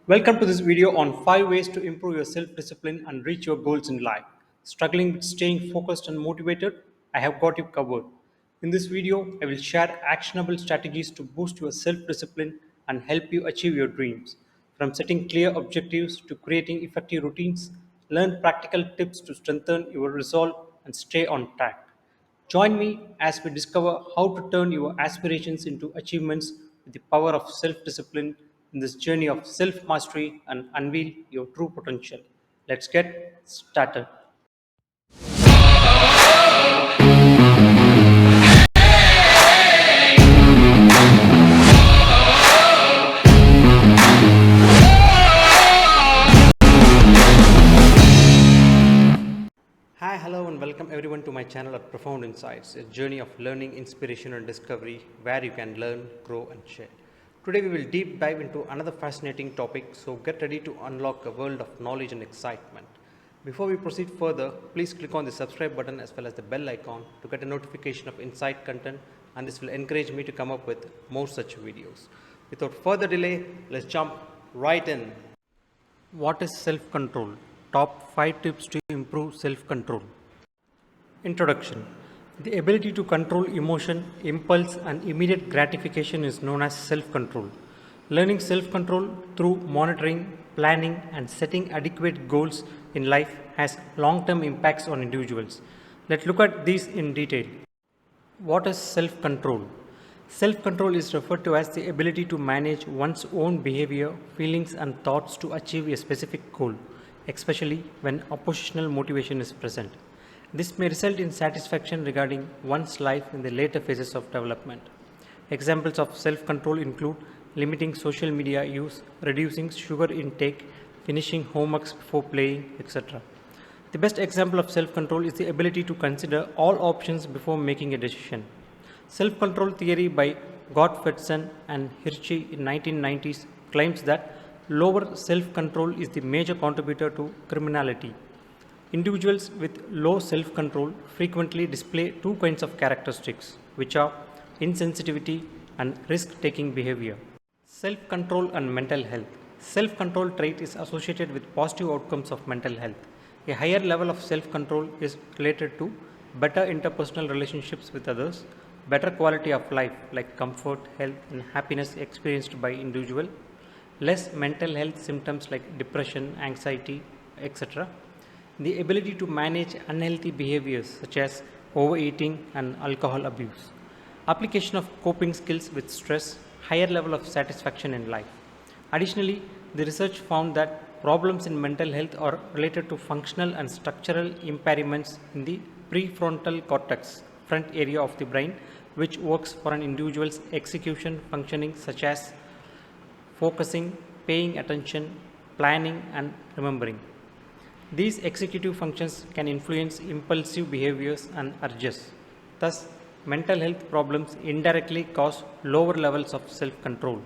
Welcome to this video on 5 ways to improve your self discipline and reach your goals in life. Struggling with staying focused and motivated? I have got you covered. In this video, I will share actionable strategies to boost your self discipline and help you achieve your dreams. From setting clear objectives to creating effective routines, learn practical tips to strengthen your resolve and stay on track. Join me as we discover how to turn your aspirations into achievements with the power of self discipline in this journey of self mastery and unveil your true potential. Let's get started. Hi, hello, and welcome everyone to my channel at Profound Insights, a journey of learning, inspiration, and discovery where you can learn, grow, and share. Today, we will deep dive into another fascinating topic, so get ready to unlock a world of knowledge and excitement. Before we proceed further, please click on the subscribe button as well as the bell icon to get a notification of insight content, and this will encourage me to come up with more such videos. Without further delay, let's jump right in. What is self control? Top 5 tips to improve self control. Introduction. The ability to control emotion, impulse, and immediate gratification is known as self control. Learning self control through monitoring, planning, and setting adequate goals in life has long term impacts on individuals. Let's look at these in detail. What is self control? Self control is referred to as the ability to manage one's own behavior, feelings, and thoughts to achieve a specific goal, especially when oppositional motivation is present. This may result in satisfaction regarding one's life in the later phases of development. Examples of self control include limiting social media use, reducing sugar intake, finishing homeworks before playing, etc. The best example of self control is the ability to consider all options before making a decision. Self control theory by Gottfredson and Hirschi in 1990s claims that lower self control is the major contributor to criminality. Individuals with low self control frequently display two kinds of characteristics, which are insensitivity and risk taking behavior. Self control and mental health. Self control trait is associated with positive outcomes of mental health. A higher level of self control is related to better interpersonal relationships with others, better quality of life like comfort, health, and happiness experienced by individual, less mental health symptoms like depression, anxiety, etc. The ability to manage unhealthy behaviors such as overeating and alcohol abuse. Application of coping skills with stress, higher level of satisfaction in life. Additionally, the research found that problems in mental health are related to functional and structural impairments in the prefrontal cortex, front area of the brain, which works for an individual's execution functioning such as focusing, paying attention, planning, and remembering. These executive functions can influence impulsive behaviors and urges. Thus, mental health problems indirectly cause lower levels of self control.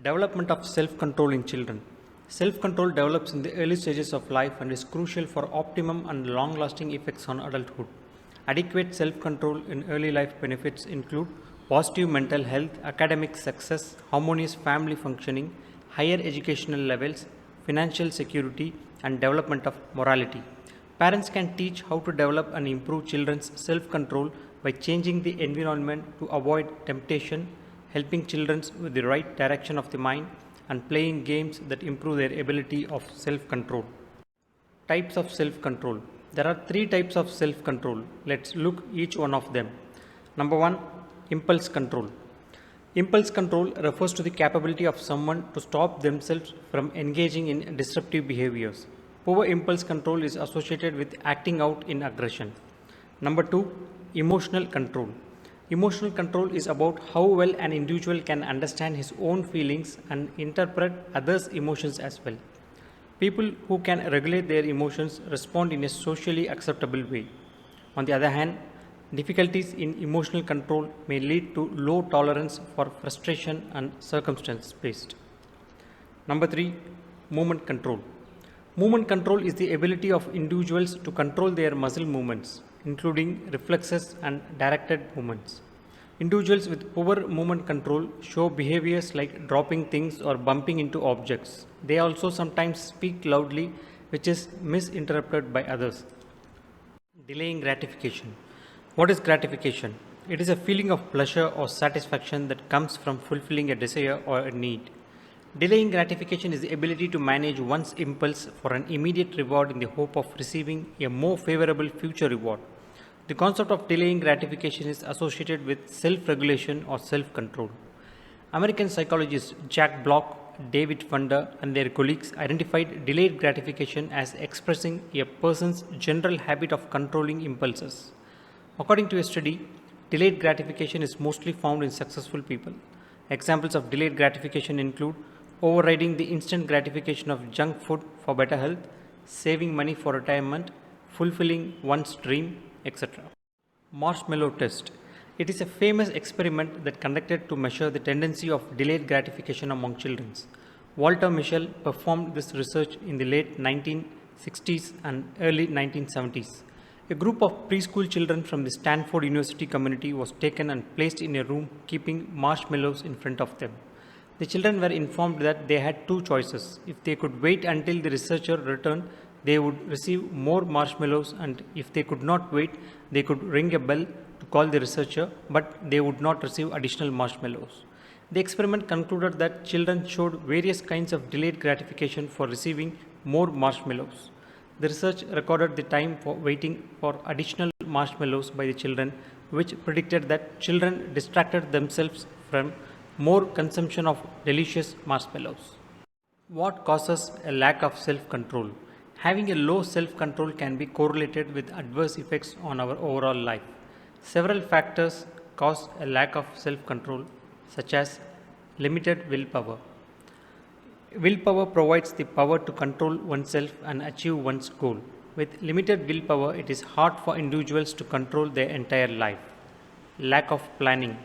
Development of self control in children. Self control develops in the early stages of life and is crucial for optimum and long lasting effects on adulthood. Adequate self control in early life benefits include positive mental health, academic success, harmonious family functioning, higher educational levels, financial security, and development of morality. Parents can teach how to develop and improve children's self control by changing the environment to avoid temptation, helping children with the right direction of the mind, and playing games that improve their ability of self control. Types of self control. There are three types of self control. Let's look each one of them. Number one, impulse control. Impulse control refers to the capability of someone to stop themselves from engaging in disruptive behaviors. Poor impulse control is associated with acting out in aggression. Number two, emotional control. Emotional control is about how well an individual can understand his own feelings and interpret others' emotions as well. People who can regulate their emotions respond in a socially acceptable way. On the other hand, difficulties in emotional control may lead to low tolerance for frustration and circumstance based. Number three, movement control. Movement control is the ability of individuals to control their muscle movements, including reflexes and directed movements. Individuals with poor movement control show behaviors like dropping things or bumping into objects. They also sometimes speak loudly, which is misinterpreted by others. Delaying gratification. What is gratification? It is a feeling of pleasure or satisfaction that comes from fulfilling a desire or a need. Delaying gratification is the ability to manage one's impulse for an immediate reward in the hope of receiving a more favorable future reward. The concept of delaying gratification is associated with self regulation or self control. American psychologists Jack Block, David Funder, and their colleagues identified delayed gratification as expressing a person's general habit of controlling impulses. According to a study, delayed gratification is mostly found in successful people. Examples of delayed gratification include overriding the instant gratification of junk food for better health, saving money for retirement, fulfilling one's dream, etc. Marshmallow test. It is a famous experiment that conducted to measure the tendency of delayed gratification among children. Walter Mischel performed this research in the late 1960s and early 1970s. A group of preschool children from the Stanford University community was taken and placed in a room keeping marshmallows in front of them. The children were informed that they had two choices. If they could wait until the researcher returned, they would receive more marshmallows, and if they could not wait, they could ring a bell to call the researcher, but they would not receive additional marshmallows. The experiment concluded that children showed various kinds of delayed gratification for receiving more marshmallows. The research recorded the time for waiting for additional marshmallows by the children, which predicted that children distracted themselves from more consumption of delicious marshmallows. What causes a lack of self-control? Having a low self-control can be correlated with adverse effects on our overall life. Several factors cause a lack of self-control, such as limited willpower. Willpower provides the power to control oneself and achieve one's goal. With limited willpower, it is hard for individuals to control their entire life. Lack of planning.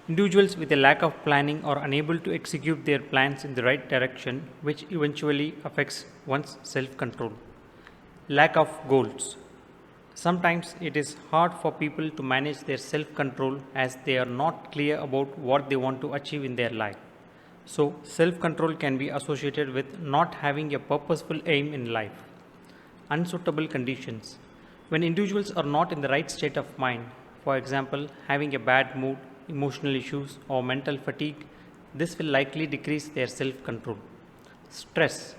Individuals with a lack of planning are unable to execute their plans in the right direction, which eventually affects one's self-control. Lack of goals. Sometimes it is hard for people to manage their self-control as they are not clear about what they want to achieve in their life. So, self-control can be associated with not having a purposeful aim in life. Unsuitable conditions. When individuals are not in the right state of mind, for example, having a bad mood, emotional issues, or mental fatigue, this will likely decrease their self-control. Stress.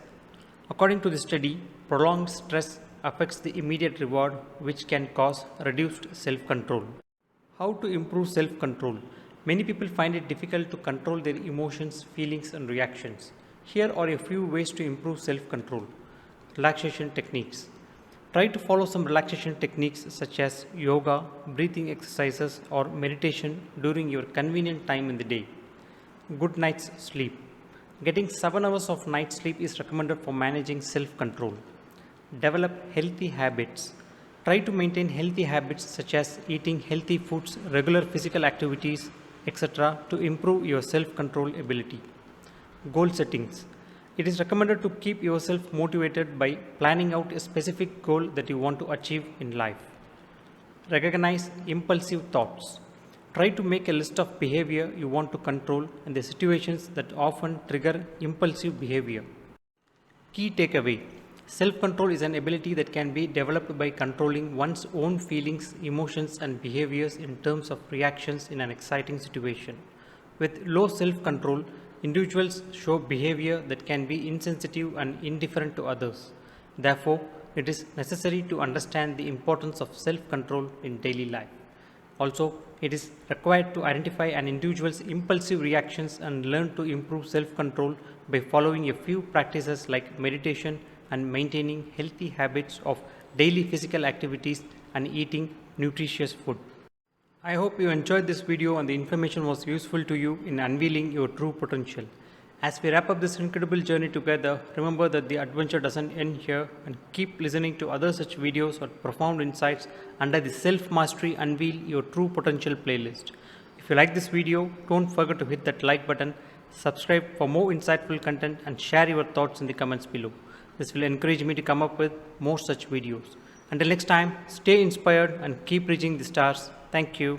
According to the study, prolonged stress affects the immediate reward, which can cause reduced self-control. How to improve self-control? Many people find it difficult to control their emotions, feelings, and reactions. Here are a few ways to improve self-control. Relaxation techniques. Try to follow some relaxation techniques such as yoga, breathing exercises, or meditation during your convenient time in the day. Good night's sleep. Getting 7 hours of night sleep is recommended for managing self-control. Develop healthy habits. Try to maintain healthy habits such as eating healthy foods, regular physical activities, etc. to improve your self-control ability. Goal settings. It is recommended to keep yourself motivated by planning out a specific goal that you want to achieve in life. Recognize impulsive thoughts. Try to make a list of behavior you want to control and the situations that often trigger impulsive behavior. Key takeaway. Self-control is an ability that can be developed by controlling one's own feelings, emotions, and behaviors in terms of reactions in an exciting situation. With low self-control, individuals show behavior that can be insensitive and indifferent to others. Therefore, it is necessary to understand the importance of self-control in daily life. Also, it is required to identify an individual's impulsive reactions and learn to improve self-control by following a few practices like meditation and maintaining healthy habits of daily physical activities and eating nutritious food. I hope you enjoyed this video and the information was useful to you in unveiling your true potential. As we wrap up this incredible journey together, remember that the adventure doesn't end here, and keep listening to other such videos or profound insights under the Self-Mastery Unveil Your True Potential playlist. If you like this video, don't forget to hit that like button, subscribe for more insightful content, and share your thoughts in the comments below. This will encourage me to come up with more such videos. Until next time, stay inspired and keep reaching the stars. Thank you.